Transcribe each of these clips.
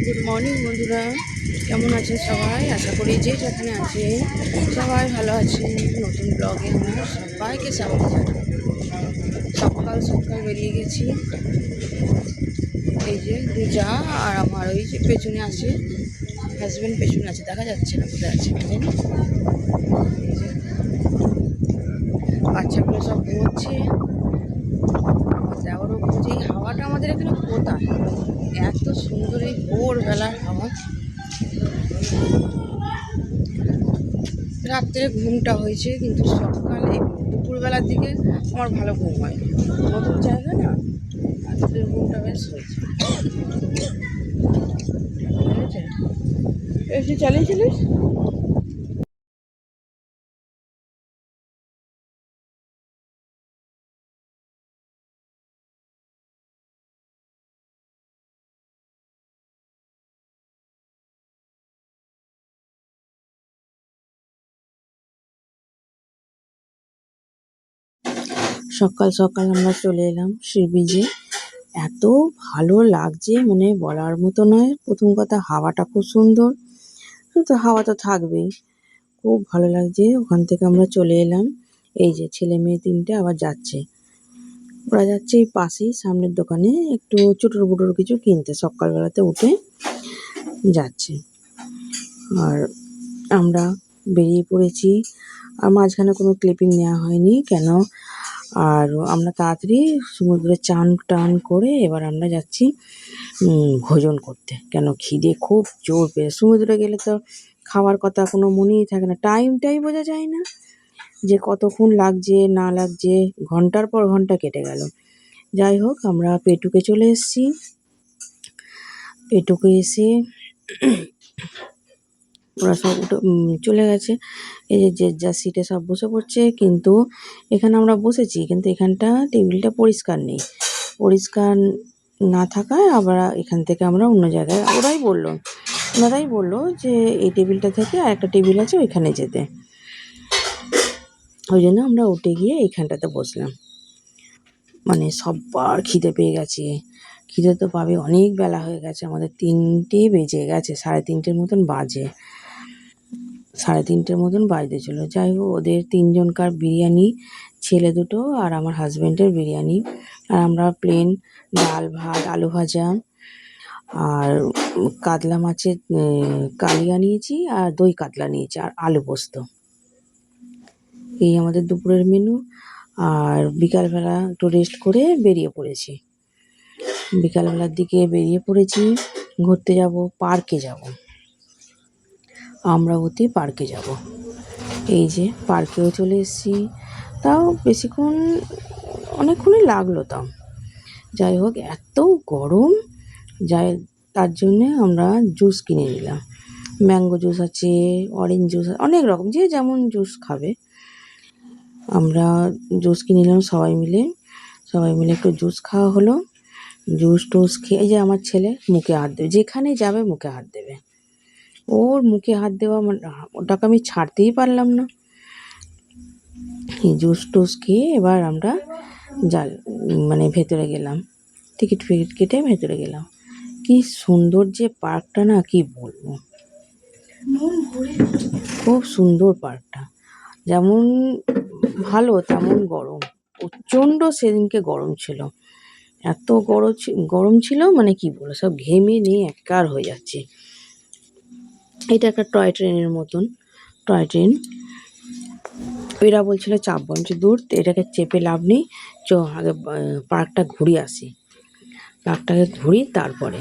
Good morning বন্ধুরা, কেমন আছেন সবাই? আশা করি যে যেখানে আছে সবাই ভালো আছেন। নতুন ব্লগে আমরা সবাইকে স্বাগত জানাই। সকাল সকাল বেরিয়ে গেছি। এই যে দুজা আর আমার ওই যে পেছনে আছে হাজব্যান্ড, পেছনে আছে, দেখা যাচ্ছে না কোথায় আছে। এই যে বাচ্চাগুলো সব ঘুমোচ্ছে, দেওয়ারও ঘুমোচ্ছে। এই হাওয়াটা আমাদের এখানে কোথায় এত সুন্দর, এই ভোরবেলার হাওয়া। রাত্রে ঘুমটা হয়েছে, কিন্তু সকালে দুপুরবেলার দিকে আমার ভালো ঘুম হয়। নতুন জায়গা না, রাত্রের ঘুমটা বেশ হয়েছে। এসে চালিয়েছিলিস? সকাল সকাল আমরা চলে এলাম সি বিচে। এত ভালো লাগছে, মানে বলার মতো নয়। প্রথম কথা, হাওয়াটা খুব সুন্দর, তো হাওয়া তো থাকবেই। খুব ভালো লাগছে। ওখান থেকে আমরা চলে এলাম। এই যে ছেলে মেয়ে তিনটে আবার যাচ্ছে, ওরা যাচ্ছে এই পাশেই সামনের দোকানে একটু চুটোর বুটোর কিছু কিনতে, সকালবেলাতে উঠে যাচ্ছে। আর আমরা বেরিয়ে পড়েছি। আর মাঝখানে কোনো ক্লিপিং নেওয়া হয়নি কেন, আর আমরা তাড়াতাড়ি সমুদ্রে চান টান করে এবার আমরা যাচ্ছি ভোজন করতে। কেন খিদে খুব জোর পেয়ে, সমুদ্রে গেলে তো খাওয়ার কথা কোনো মনেই থাকে না, টাইমটাই বোঝা যায় না যে কতক্ষণ লাগছে না লাগছে, ঘন্টার পর ঘন্টা কেটে গেল। যাই হোক, আমরা পেটুকে চলে এসেছি। পেটুকে এসে ওরা সব চলে গেছে। এই যে যে যার সিটে সব বসে পড়ছে, কিন্তু এখানে আমরা বসেছি, কিন্তু এখানটা টেবিলটা পরিষ্কার নেই। পরিষ্কার না থাকায় আবার এখান থেকে আমরা অন্য জায়গায়, ওনারাই বললো যে এই টেবিলটা থেকে আর একটা টেবিল আছে ওইখানে যেতে। ওই জন্য আমরা উঠে গিয়ে এইখানটাতে বসলাম। মানে সবার খিদে পেয়ে গেছে। খিদে তো পাবে, অনেক বেলা হয়ে গেছে, আমাদের 3টে বেজে গেছে, 3:30 মতন বাজে। 3:30 মতন বাজতে ছিল। যাই হোক, ওদের তিনজনকার বিরিয়ানি, ছেলে দুটো আর আমার হাজব্যান্ডের বিরিয়ানি, আর আমরা প্লেন ডাল ভাত আলু ভাজা আর কাতলা মাছের কালিয়া নিয়েছি, আর দই কাতলা নিয়েছি, আর আলু পোস্ত। এই আমাদের দুপুরের মেনু। আর বিকালবেলা একটু রেস্ট করে বেরিয়ে পড়েছি। বিকালবেলার দিকে বেরিয়ে পড়েছি, ঘুরতে যাব, পার্কে যাব, আমরাবতী পার্কে যাব। এই যে পার্কেও চলে এসেছি। তাও বেশিক্ষণ, অনেকক্ষণই লাগলো তাও। যাই হোক, এত গরম, যাই তার জন্যে আমরা জুস কিনে নিলাম। ম্যাঙ্গো জুস আছে, অরেঞ্জ জুস, অনেক রকম, যে যেমন জুস খাবে। আমরা জুস কিনে নিলাম সবাই মিলে একটু জুস খাওয়া হলো। জুস টুস খেয়ে, এই যে আমার ছেলে মুখে হাত দেবে, যেখানে যাবে মুখে হাত দেবে। ওর মুখে হাত দেওয়া মানে ওটাকে আমি ছাড়তেই পারলাম না। এই জুস টুস খেয়ে এবার আমরা মানে ভেতরে গেলাম, টিকিট ফিকিট কেটে ভেতরে গেলাম। কি সুন্দর যে পার্কটা, না কি বলবো, খুব সুন্দর পার্কটা। যেমন ভালো তেমন গরম, প্রচণ্ড সেদিনকে গরম ছিল। এত গরম ছিল, মানে কি বলবো, সব ঘেমে নিয়ে একাকার হয়ে যাচ্ছে। এটা একটা টয় ট্রেনের মতন, টয় ট্রেন। এরা বলছিল চাপবো, আমি দূর, এটাকে চেপে লাভ নেই, চ আগে পার্কটা ঘুরে আসি। পার্কটাকে ঘুরি, তারপরে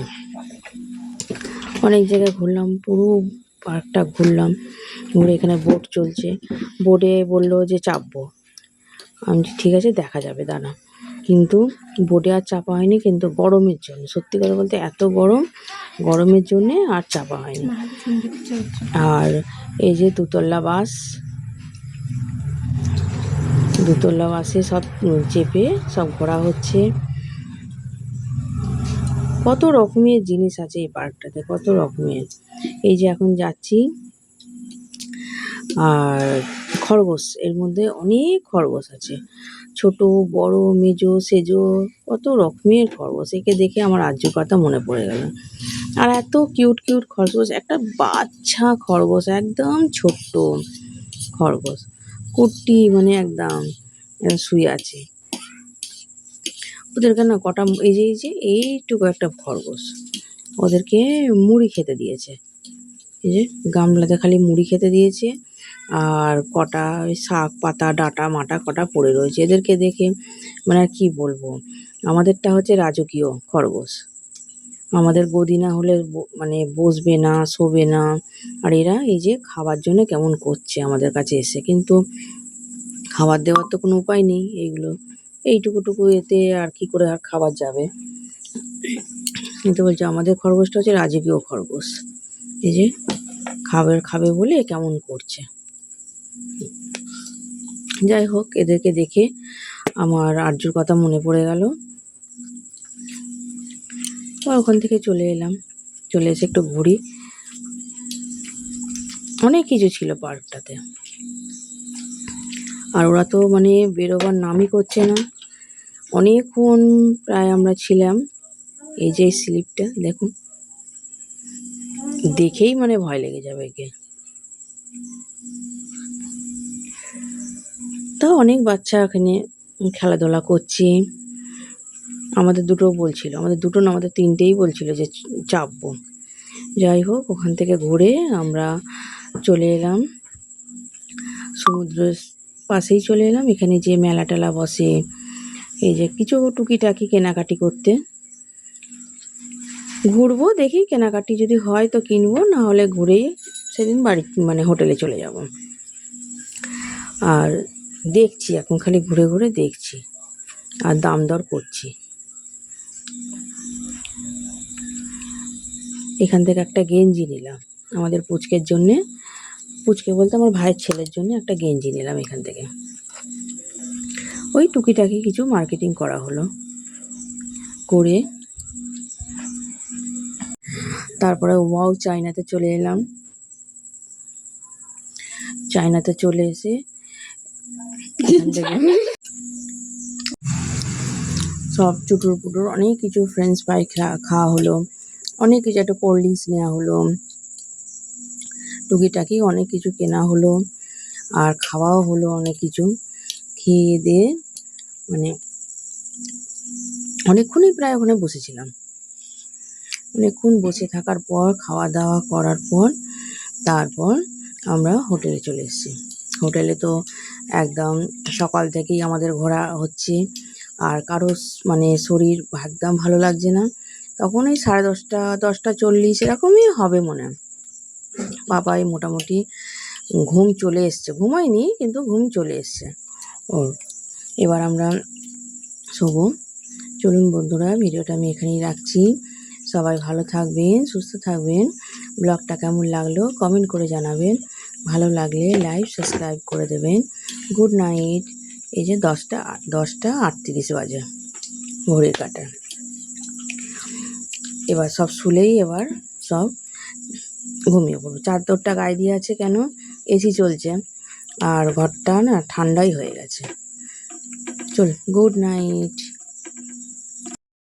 অনেক জায়গায় ঘুরলাম, পুরো পার্কটা ঘুরলাম। ঘুরে এখানে বোট চলছে, বোটে বললো যে চাপবো। আমি ঠিক আছে, দেখা যাবে, দাঁড়া। কিন্তু বোটে আর চাপা হয়নি, কিন্তু গরমের জন্য, সত্যি কথা বলতে এত গরমের জন্যে আর চাপা হয়নি। আর এই যে দুতলা বাসে সব চেপে সব ঘোরা হচ্ছে। কত রকমের জিনিস আছে এই পার্কটাতে, কত রকমের। এই যে এখন যাচ্ছি, আর খরগোশ, এর মধ্যে অনেক খরগোশ আছে। ছোট বড় মেজো সেজো কত রকমের খরগোশ। একে দেখে আমার আর্যর কথা মনে পড়ে গেল। আর এত কিউট কিউট খরগোশ, একটা বাচ্চা খরগোশ, একদম ছোট্ট খরগোশ, কুট্টি মানে একদম শুয়ে আছে। ওদেরকে না কটা এই যে এইটুকু একটা খরগোশ, ওদেরকে মুড়ি খেতে দিয়েছে। এই যে গামলাতে খালি মুড়ি খেতে দিয়েছে, আর কটা ওই শাক পাতা ডাঁটা মাটা কটা পড়ে রয়েছে। এদেরকে দেখে মানে আর কি বলবো, আমাদেরটা হচ্ছে রাজকীয় খরগোশ। আমাদের গদি না হলে মানে বসবে না, শোবে না। আর এরা এই যে খাবার জন্য কেমন করছে আমাদের কাছে এসে, কিন্তু খাবার দেওয়ার তো কোনো উপায় নেই। এইগুলো এইটুকুটুকু এতে আর কি করে আর খাবার যাবে। কিন্তু বলছে আমাদের খরগোশটা হচ্ছে রাজকীয় খরগোশ। এই যে খাবার খাবে বলে কেমন করছে। যাই হোক, এদেরকে দেখে আমার আর্যর কথা মনে পড়ে গেল। ওখান থেকে চলে এলাম, চলে এসে একটু ঘুরি। অনেক কিছু ছিল পার্কটাতে, আর ওরা তো মানে বেরোবার নামই করছে না। অনেকক্ষণ প্রায় আমরা ছিলাম। এই যে স্লিপটা দেখুন, দেখেই মানে ভয় লেগে যাবে একে। তাও অনেক বাচ্চা এখানে খেলাধুলা করছে। আমাদের দুটো বলছিল, আমাদের দুটো না আমাদের তিনটেই বলছিল যে চাপবো। যাই হোক, ওখান থেকে ঘুরে আমরা চলে এলাম সমুদ্রের পাশেই চলে এলাম। এখানে যে মেলা টেলা বসে, এই যে কিছু টুকিটাকি কেনাকাটি করতে ঘুরবো, দেখি কেনাকাটি যদি হয় তো কিনবো, না হলে ঘুরেই সেদিন বাড়ি মানে হোটেলে চলে যাব। আর দেখছি এখন খালি ঘুরে ঘুরে দেখছি আর দাম দর করছি। এখান থেকে একটা গেঞ্জি নিলাম আমাদের পুচকের জন্যে, পুচকে বলতে আমার ভাইয়ের ছেলের জন্য একটা গেঞ্জি নিলাম এখান থেকে। ওই টুকিটাকি কিছু মার্কেটিং করা হলো, করে তারপরে ওয়াও চায়নাতে চলে এলাম। চায়নাতে চলে এসে এখান থেকে সব চুটুর পুটুর অনেক কিছু ফ্রেঞ্চ ফ্রাই খাওয়া হলো, অনেক কিছু, একটা কোল্ড ড্রিঙ্কস নেওয়া হলো, টুকিটাকি অনেক কিছু কেনা হলো, আর খাওয়াও হলো অনেক কিছু। খেয়ে দিয়ে মানে অনেকক্ষণই প্রায় ওখানে বসেছিলাম। অনেকক্ষণ বসে থাকার পর খাওয়া দাওয়া করার পর তারপর আমরা হোটেলে চলে এসেছি। হোটেলে তো একদম সকাল থেকেই আমাদের ঘোরা হচ্ছে, আর কারো মানে শরীর একদম ভালো লাগছে না। তখন ওই 10:30 10:40 এরকমই হবে মনে হয়। বাবাই মোটামুটি ঘুম চলে এসছে, ঘুমায়নি কিন্তু ঘুম চলে এসছে ওর। এবার আমরা শোবো। চলুন বন্ধুরা, ভিডিওটা আমি এখানেই রাখছি। সবাই ভালো থাকবেন, সুস্থ থাকবেন। ব্লগটা কেমন লাগলো কমেন্ট করে জানাবেন। ভালো লাগলে লাইক সাবস্ক্রাইব করে দেবেন। Good night. এই যে 10:38 বাজে ঘড়ির কাঁটা। এবার সব শুলেই এবার সব ঘুমিয়ে পড়বো। চাদরটা গায়ে দিয়ে আছে কেন, এসি চলছে আর ঘরটা না ঠান্ডাই হয়ে গেছে। চল, গুড নাইট।